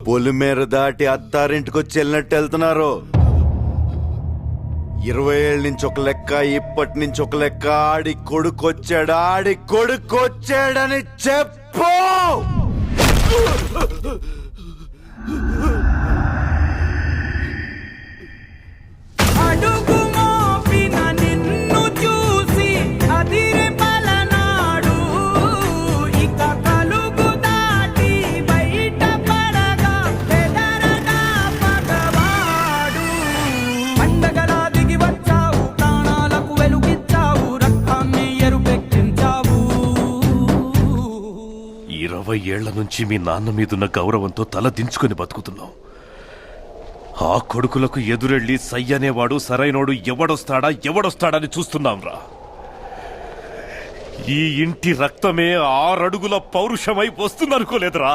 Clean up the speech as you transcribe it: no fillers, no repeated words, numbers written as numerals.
పొలిమేర దాటి అత్తారింటికొచ్చి వెళ్ళినట్టు వెళ్తున్నారు. 20 ఏళ్ళ నుంచి ఒక లెక్క, ఇప్పటి నుంచి ఒక లెక్క. ఆడి కొడుకొచ్చాడని చెప్పు. ఏళ్ల నుంచి మీ నాన్న మీదున్న గౌరవంతో తల దించుకొని బతుకుతున్నాం. ఆ కొడుకులకు ఎదురెళ్ళి సయ్యనేవాడు సరైనోడు ఎవడొస్తాడని చూస్తున్నాంరా. ఈ ఇంటి రక్తమే 6 అడుగుల పౌరుషమై వస్తుందనుకోలేదురా.